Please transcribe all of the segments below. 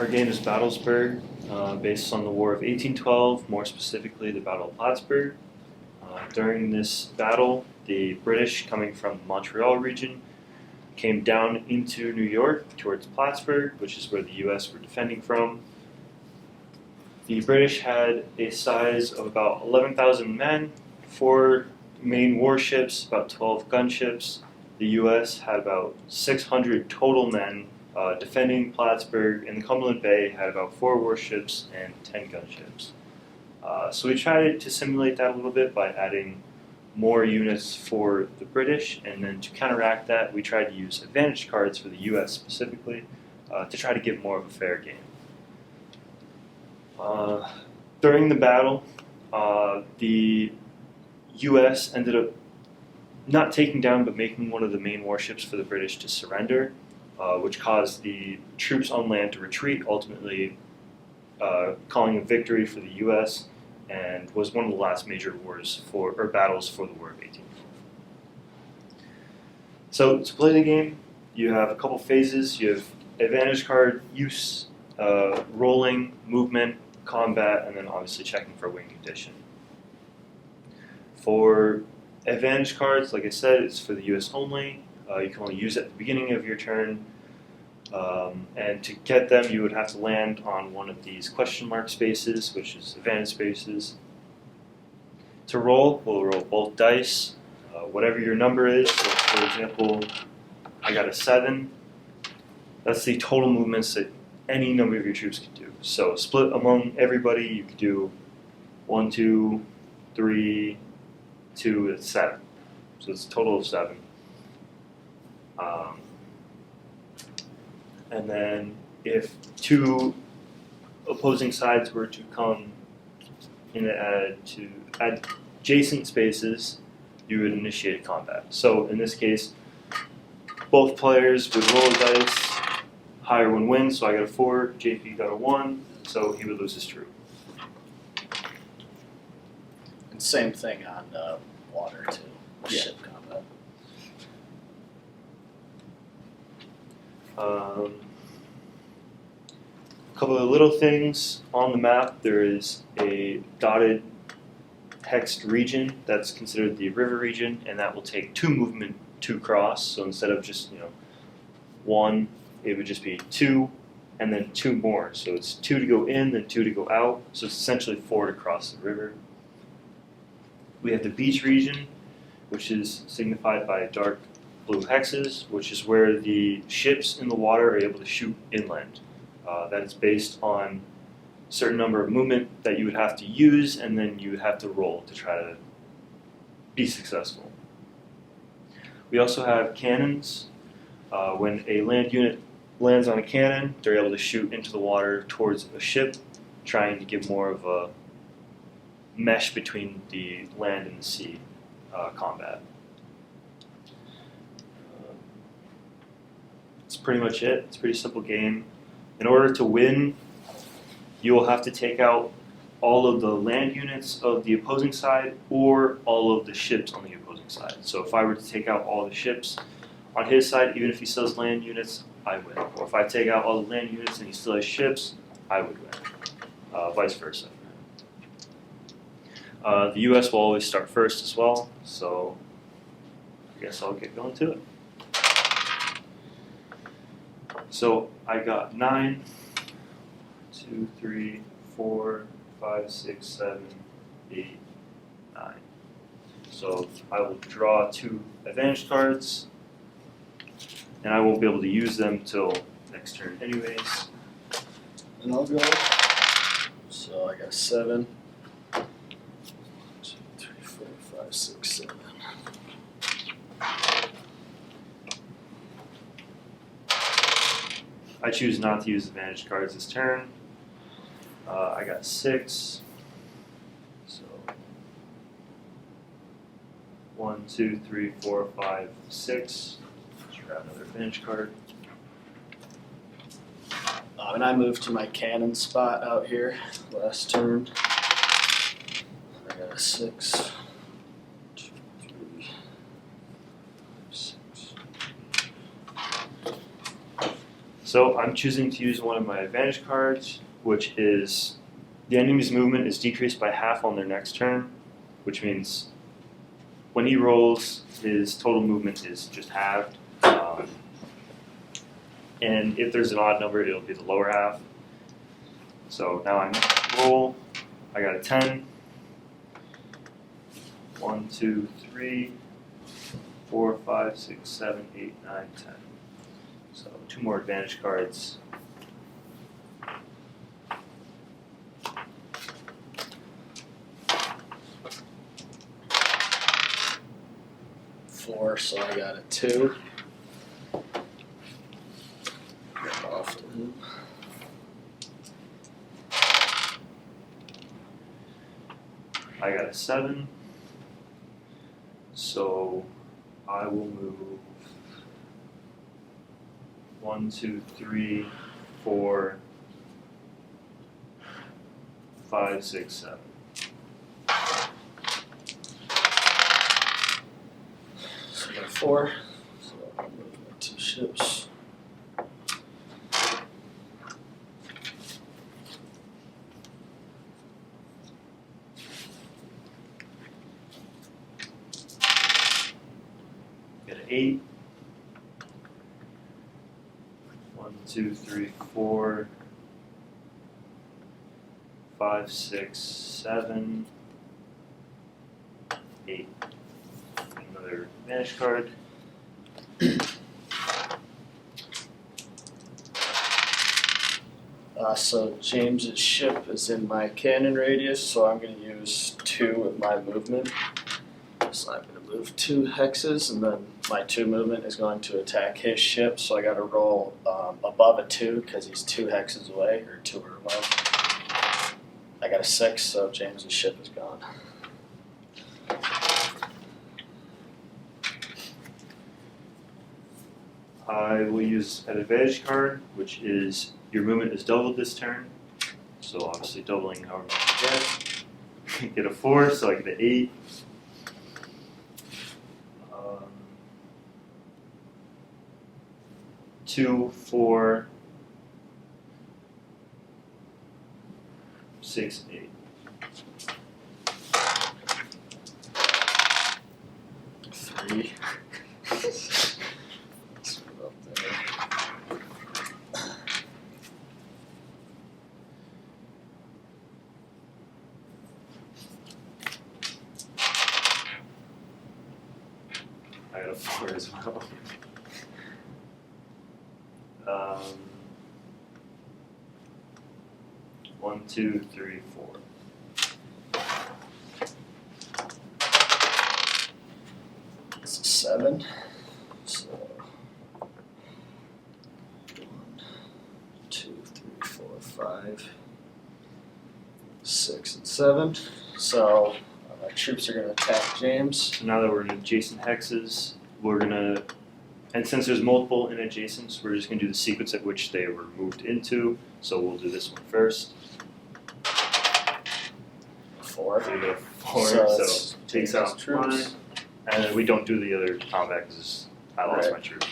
Our game is Battlesburgh, based on the War of 1812, more specifically the Battle of Plattsburgh. During this battle, the British, coming from the Montreal region, came down into New York towards Plattsburgh, which is where the U.S. were defending from. The British had a size of about 11,000 men, 4 main warships, about 12 gunships. The U.S. had about 600 total men defending Plattsburgh, and the Cumberland Bay had about 4 warships and 10 gunships. So we tried to simulate that a little bit by adding more units for the British, and then to counteract that, we tried to use advantage cards for the U.S. specifically to try to get more of a fair game. During the battle, the U.S. ended up not taking down, but making one of the main warships for the British to surrender, which caused the troops on land to retreat, ultimately calling a victory for the U.S., and was one of the last major battles for the War of 1812. So to play the game, you have a couple phases. You have advantage card use, rolling, movement, combat, and then obviously checking for win condition. For advantage cards, like I said, it's for the U.S. only. You can only use it at the beginning of your turn. And to get them, you would have to land on one of these question mark spaces, which is advantage spaces. To roll, we'll roll both dice, whatever your number is. So for example, I got a 7. That's the total movements that any number of your troops can do. So split among everybody, you could do 1, 2, 3, 2, it's 7. So it's a total of 7. And then if 2 opposing sides were to come in to adjacent spaces, you would initiate combat. So in this case, both players would roll a dice, higher one wins, so I got a 4, JP got a 1, so he would lose his troop. And same thing on water too, Yeah. ship combat. A couple of little things on the map. There is a dotted hexed region that's considered the river region, and that will take 2 movement to cross. So instead of just 1, it would just be 2, and then 2 more. So it's 2 to go in, then 2 to go out. So it's essentially 4 to cross the river. We have the beach region, which is signified by dark blue hexes, which is where the ships in the water are able to shoot inland. That is based on a certain number of movement that you would have to use, and then you would have to roll to try to be successful. We also have cannons. When a land unit lands on a cannon, they're able to shoot into the water towards a ship, trying to give more of a mesh between the land and the sea combat. That's pretty much it. It's a pretty simple game. In order to win, you will have to take out all of the land units of the opposing side or all of the ships on the opposing side. So if I were to take out all the ships on his side, even if he still has land units, I win. Or if I take out all the land units and he still has ships, I would win. Vice versa. The U.S. will always start first as well, so I guess I'll get going to it. So I got 9, 2, 3, 4, 5, 6, 7, 8, 9. So I will draw 2 advantage cards, and I won't be able to use them till next turn anyways. And I'll go. So I got 7. 1, 2, 3, 4, 5, 6, 7. I choose not to use advantage cards this turn. I got 6. So 1, 2, 3, 4, 5, 6. Let's grab another advantage card. And I moved to my cannon spot out here last turn. I got a 6. 2, 3, 6. So I'm choosing to use one of my advantage cards, which is the enemy's movement is decreased by half on their next turn, which means when he rolls, his total movement is just halved. And if there's an odd number, it'll be the lower half. So now I roll. I got a 10. 1, 2, 3, 4, 5, 6, 7, 8, 9, 10. So 2 more advantage cards. Four, so I got a 2. Off to him. I got a 7. So I will move 1, 2, 3, 4, 5, 6, 7. So I got a 4. So I'll move my 2 ships. Get an 8. 1, 2, 3, 4, 5, 6, 7, 8. Another advantage card. So James's ship is in my cannon radius, so I'm going to use 2 of my movement. So I'm going to move 2 hexes, and then my 2 movement is going to attack his ship. So I got to roll above a 2 because he's 2 hexes away, or 2 or above. I got a 6, so James's ship is gone. I will use an advantage card, which is your movement is doubled this turn. So obviously doubling however much you get. Get a 4, so I get an 8. 2, 4, 6, 8. Three. Let's put up there. I got a 4 as well. 1, 2, 3, 4. It's a 7. So 1, 2, 3, 4, 5, 6, and 7. So my troops are going to attack James. So now that we're in adjacent hexes, we're gonna, and since there's multiple in adjacents, we're just gonna do the sequence at which they were moved into. So we'll do this one first. 4. So we go 4, So so it's takes James's out troops. mine. And then we don't do the other combat because I lost Right. my troop.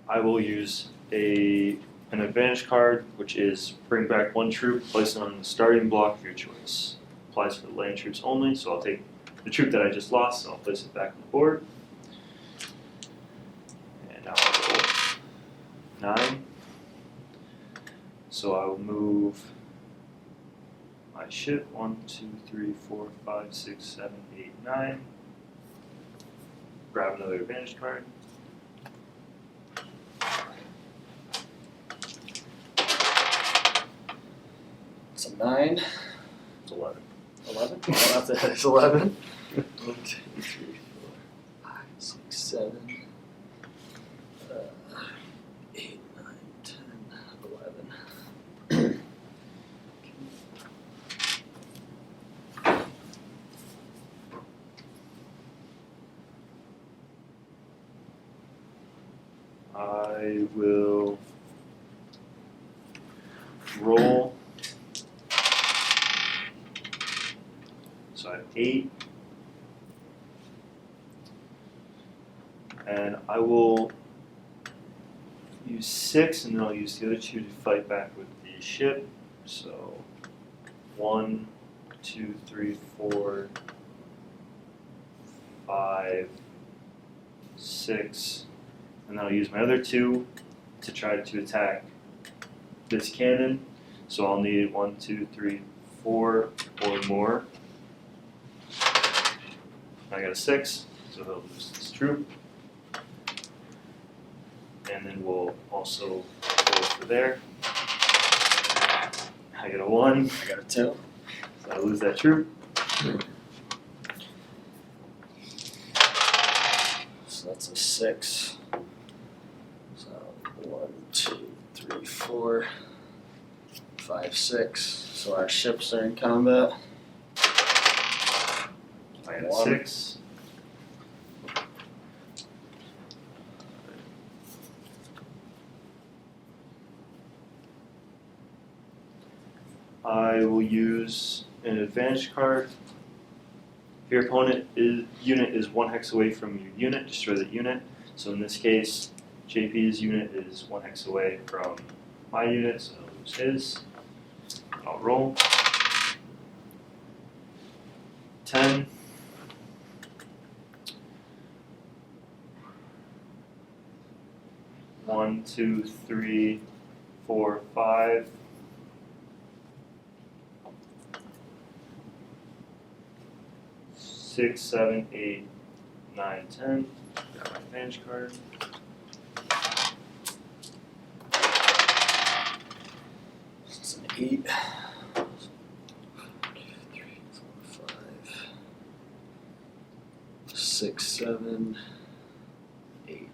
I will use an advantage card, which is bring back 1 troop, place it on the starting block of your choice. Applies for the land troops only, so I'll take the troop that I just lost, so I'll place it back on the board. And now I'll roll 9. So I will move my ship 1, 2, 3, 4, 5, 6, 7, 8, 9. Grab another advantage card. It's a 9. It's 11. 11? Oh, it's 11. 1, 2, 3, 4, 5, 6, 7, 8, 9, 10, 11. I will roll. So I have 8. then I will use 6, and then I'll use the other 2 to fight back with the ship. So 1, 2, 3, 4, 5, 6, and then I'll use my other 2 to try to attack this cannon. So I'll need 1, 2, 3, 4 or more. I got a 6, so he'll lose this troop. And then we'll also go for there. I got a 1. I got a 2. So I lose that troop. So that's a 6. So 1, 2, 3, 4, 5, 6. So our ships are in combat. I got a 1. 6. I will use an advantage card. If your opponent unit is 1 hex away from your unit, destroy that unit. So in this case, JP's unit is 1 hex away from my unit, so I'll lose his. I'll roll. 10. One, 2, 3, 4, 5. 6, 7, 8, 9, 10. Got my advantage card. It's an 8. 1, 2, 3, 4, 5, 6, 7, 8.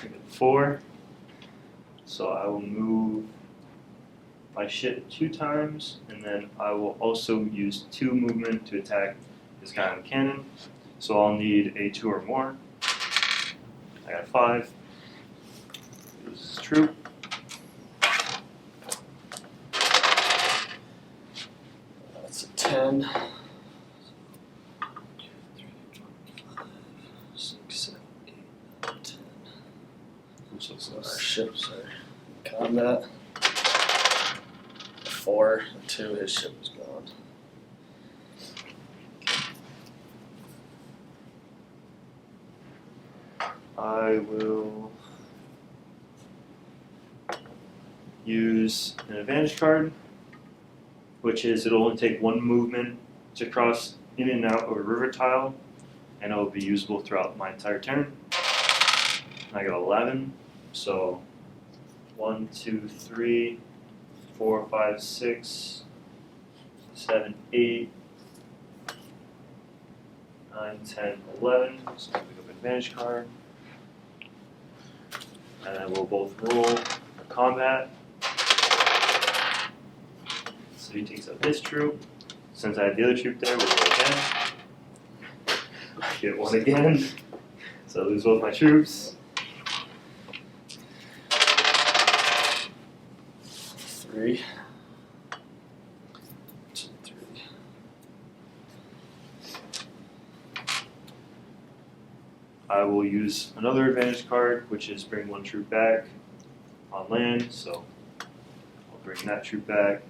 I got 4. So I will move my ship 2 times, and then I will also use 2 movement to attack this guy on the cannon. So I'll need a 2 or more. I got 5. This is true. That's a 10. 6, 7, 8, 9, 10. So So our close. ships are in combat. 4, 2, his ship is gone. I will use an advantage card, which is it'll only take 1 movement to cross in and out of a river tile, and it'll be usable throughout my entire turn. I got 11, so 1, 2, 3, 4, 5, 6, 7, 8, 9, 10, 11. So I'll pick up an advantage card. And then we'll both roll for combat. So he takes up his troop. Since I had the other troop there, we'll roll again. I get 1 again. So I lose both my troops. 3. 2, 3. I will use another advantage card, which is bring 1 troop back on land. So I'll bring that troop back.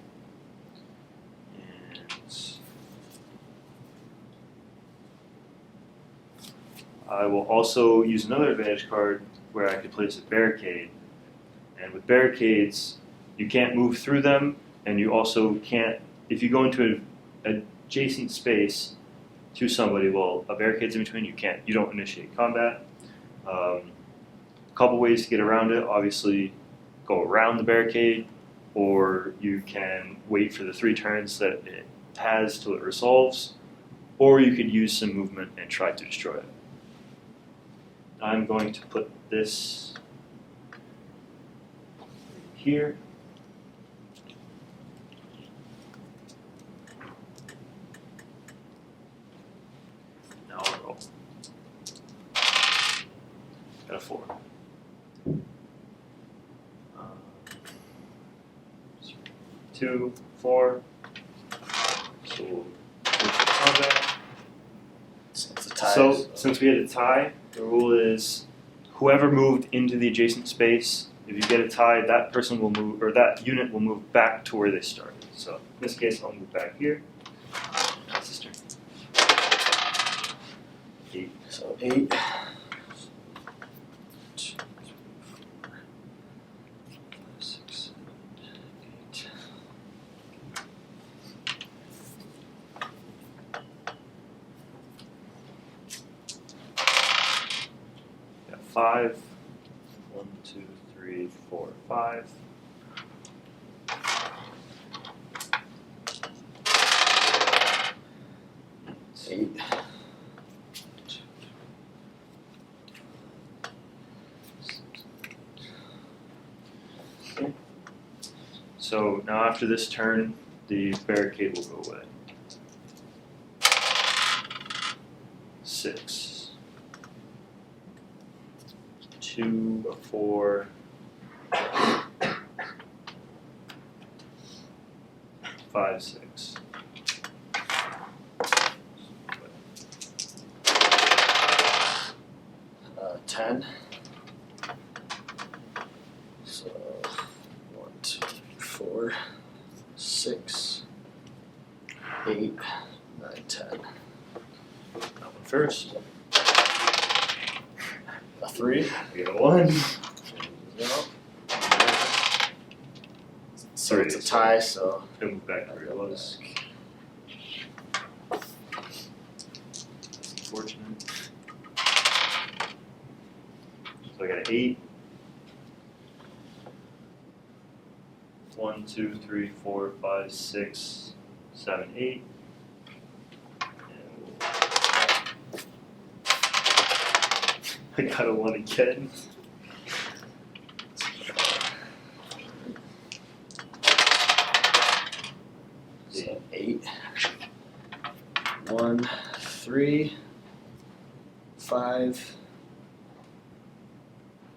And I will also use another advantage card where I could place a barricade. And with barricades, you can't move through them, and you also can't, if you go into an adjacent space to somebody, well, a barricade's in between, you don't initiate combat. A couple ways to get around it, obviously go around the barricade, or you can wait for the 3 turns that it has till it resolves, or you could use some movement and try to destroy it. I'm going to put this here. Now I'll roll. Got a 4. 2, 4. So we'll switch to combat. So it's a tie. So since we had a tie, the rule is whoever moved into the adjacent space, if you get a tie, that person will move, or that unit will move back to where they started. So in this case, I'll move back here. That's his turn. 8. So 8. 6, 7, 8. Got 5. 1, 2, 3, 4, 5. Eight. Okay. So now after this turn, the barricade will go away. 6. 2, 4. 5, 6. 10. So 1, 2, 3, 4, 6, 8, 9, 10. That one first. A 3. We got a 1. No. So Sorry, it's a tie, so He'll move back to where it was. That's unfortunate. So I got an 8. 1, 2, 3, 4, 5, 6, 7, 8. I got a 1 again. So 8. 1, 3, 5,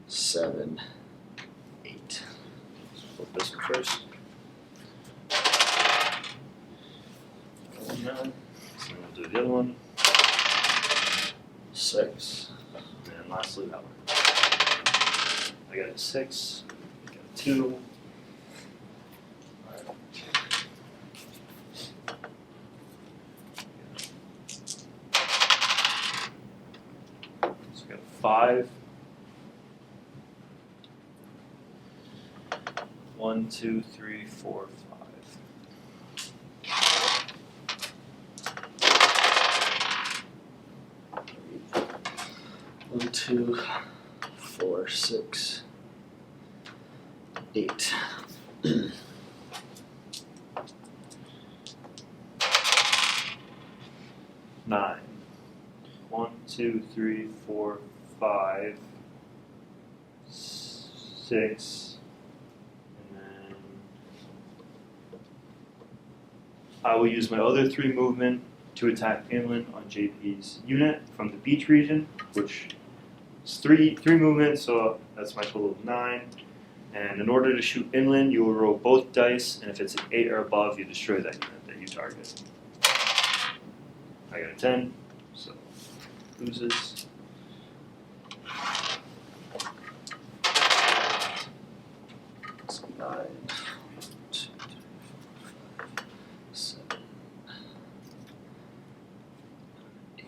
7, 8. Flip this one first. 1, 9. So we'll do the other one. 6. And lastly, that one. I got a 6. I got a 2. So I got a 5. 1, 2, 3, 4, 5. 1, 2, 4, 6, 8. 9. 1, 2, 3, 4, 5, 6, and then I will use my other 3 movement to attack inland on JP's unit from the beach region, which is 3 movements, so that's my total of 9. And in order to shoot inland, you will roll both dice, and if it's an 8 or above, you destroy that unit that you target. I got a 10, so loses. That's 9. 1, 2, 3, 4, 5, 7, 8,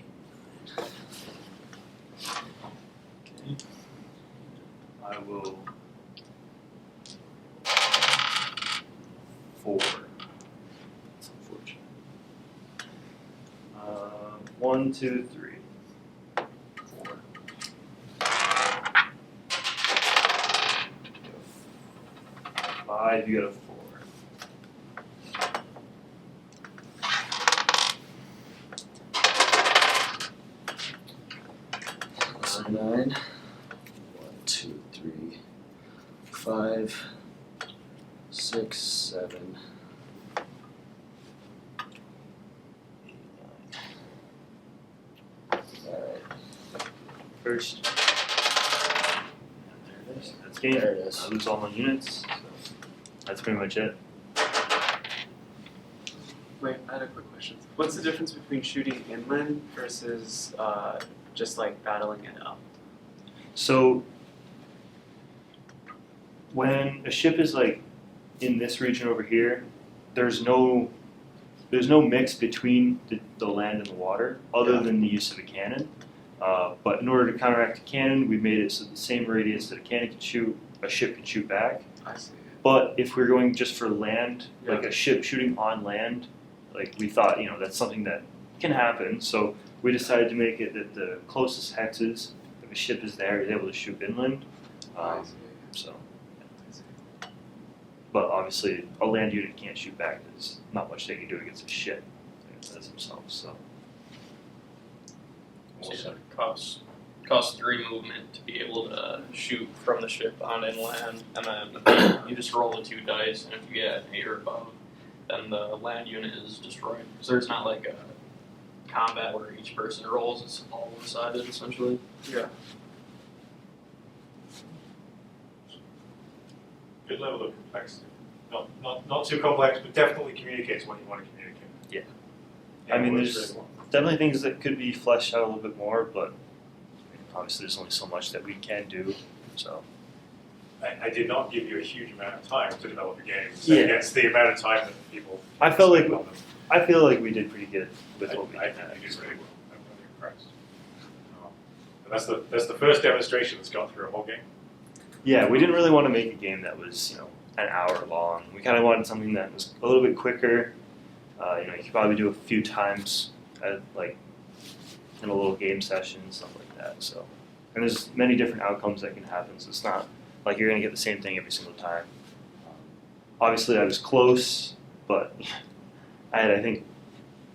9. Okay. I will 4. That's unfortunate. 1, 2, 3, 4. 5. You got a 4. So 9. 1, 2, 3, 5, 6, 7, 8, 9. Alright. First. There it is. That's game. There it is. I lose all my units. So that's pretty much it. Wait, I had a quick question. What's the difference between shooting inland versus just like battling it up? So when a ship is like in this region over here, there's no mix between the land and the water other than the use of a cannon. But in order to counteract a cannon, we made it so the same radius that a cannon can shoot, a ship can shoot back. I see. But if we're going just for land, like Yeah. a ship shooting on land, like we thought, that's something that can happen. So we decided to make it that the closest hexes, if a ship is there, is able to shoot inland. I see. So, I see. but obviously, a land unit can't shoot back. There's not much they can do against a ship as themselves. So, So yeah, costs 3 movement to be able to shoot from the ship on inland, and then you just roll the 2 dice, and if you get an 8 or above, then the land unit is destroyed. So there's not like a combat where each person rolls; it's all one-sided essentially. Yeah. Good level of complexity. Not too complex, but definitely communicates what you want to communicate. Yeah. I mean, works there's really well. definitely things that could be fleshed out a little bit more, but obviously, there's only so much that we can do. So, I did not give you a huge amount of time to develop a game. So Yeah. against the amount of time that people. I felt like spend on them. I feel like we did pretty good with what we I did. think you did really well. I'm really impressed. And that's the first demonstration that's gone through a whole game. Yeah, we didn't really want to make a game that was, an hour long. We kind of wanted something that was a little bit quicker. You could probably do a few times, in a little game session, stuff like that. So, and there's many different outcomes that can happen. So it's not like you're gonna get the same thing every single time. Obviously, I was close, but I think,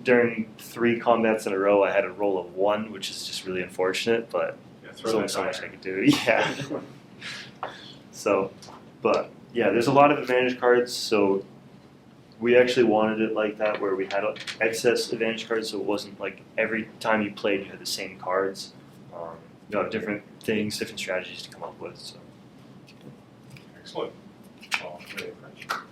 during 3 combats in a row, I had a roll of 1, which is just really unfortunate. But Yeah, there's throw only that so die. much I could do. Yeah. So, but yeah, there's a lot of advantage cards. So we actually wanted it like that, where we had excess advantage cards, so it wasn't like every time you played you had the same cards. You have different things, different strategies to come up with. So. Excellent. Well, I'm really impressed.